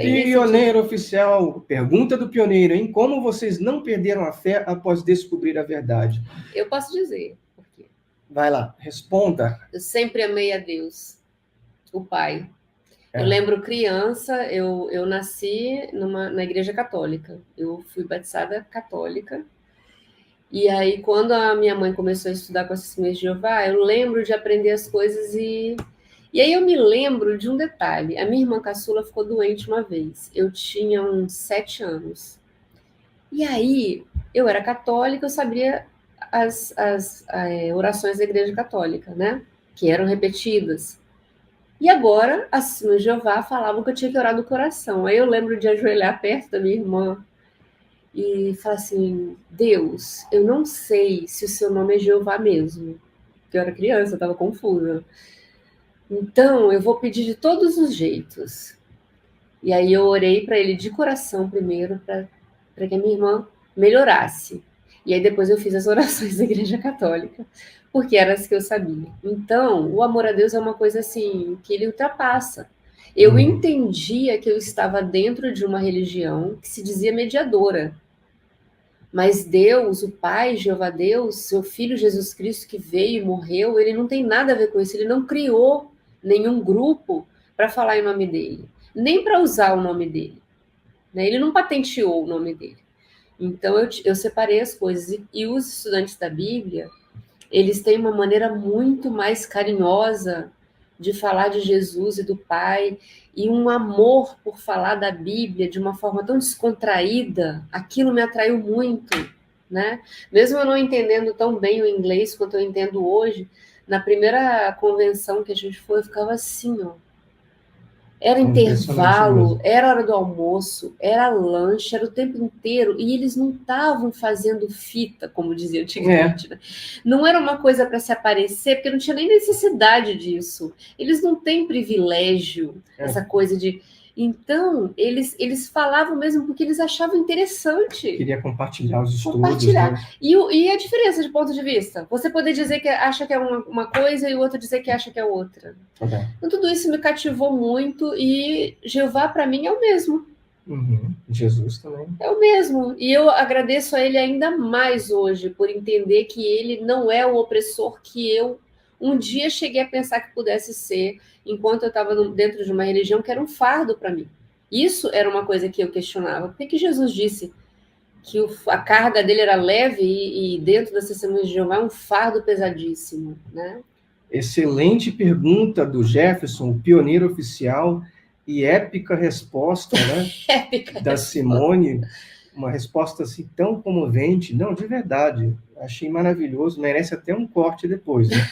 tem nesse Pioneiro oficial, pergunta do pioneiro, hein? Como vocês não perderam a fé após descobrir a verdade? Eu posso dizer por quê. Vai lá, responda. Eu sempre amei a Deus, o Pai. Eu lembro criança, eu nasci na igreja católica. Eu fui batizada católica. E aí, quando a minha mãe começou a estudar com a Testemunha de Jeová, eu lembro de aprender as coisas e aí eu me lembro de um detalhe. A minha irmã caçula ficou doente uma vez. Eu tinha uns 7 anos. E aí, eu era católica, eu sabia as orações da igreja católica, né? Que eram repetidas. E agora, a Testemunha de Jeová falavam que eu tinha que orar do coração. Aí eu lembro de ajoelhar perto da minha irmã e falar assim: Deus, eu não sei se o seu nome é Jeová mesmo. Porque eu era criança, eu estava confusa. Então, eu vou pedir de todos os jeitos. E aí eu orei para ele de coração primeiro, para que a minha irmã melhorasse. E aí depois eu fiz as orações da Igreja Católica, porque eram as que eu sabia. Então, o amor a Deus é uma coisa assim, que ele ultrapassa. Eu entendia que eu estava dentro de uma religião que se dizia mediadora. Mas Deus, o Pai, Jeová Deus, seu Filho Jesus Cristo que veio e morreu, ele não tem nada a ver com isso. Ele não criou nenhum grupo para falar em nome dele, nem para usar o nome dele. Né? Ele não patenteou o nome dele. Então eu separei as coisas. E os estudantes da Bíblia, eles têm uma maneira muito mais carinhosa de falar de Jesus e do Pai, e um amor por falar da Bíblia de uma forma tão descontraída. Aquilo me atraiu muito, né? Mesmo eu não entendendo tão bem o inglês quanto eu entendo hoje, na primeira convenção que a gente foi, eu ficava assim, ó. Era intervalo, era hora do almoço, era lanche, era o tempo inteiro, e eles não estavam fazendo fita, como dizia antigamente, né? Não era uma coisa para se aparecer, porque não tinha nem necessidade disso. Eles não têm privilégio, essa coisa de... Então, eles falavam mesmo porque eles achavam interessante. Queria compartilhar os estudos. Compartilhar. Né? E a diferença de ponto de vista? Você poder dizer que acha que é uma coisa e o outro dizer que acha que é outra. Okay. Então, tudo isso me cativou muito e Jeová, para mim, é o mesmo. Jesus também. É o mesmo. E eu agradeço a ele ainda mais hoje por entender que ele não é o opressor que eu um dia cheguei a pensar que pudesse ser, enquanto eu estava dentro de uma religião que era um fardo para mim. Isso era uma coisa que eu questionava. Por que Jesus disse que a carga dele era leve e dentro das Testemunhas de Jeová é um fardo pesadíssimo, né? Excelente pergunta do Jefferson, o pioneiro oficial, e épica resposta, né? Épica da Simone, uma resposta assim tão comovente. Não, de verdade, achei maravilhoso, merece até um corte depois, né?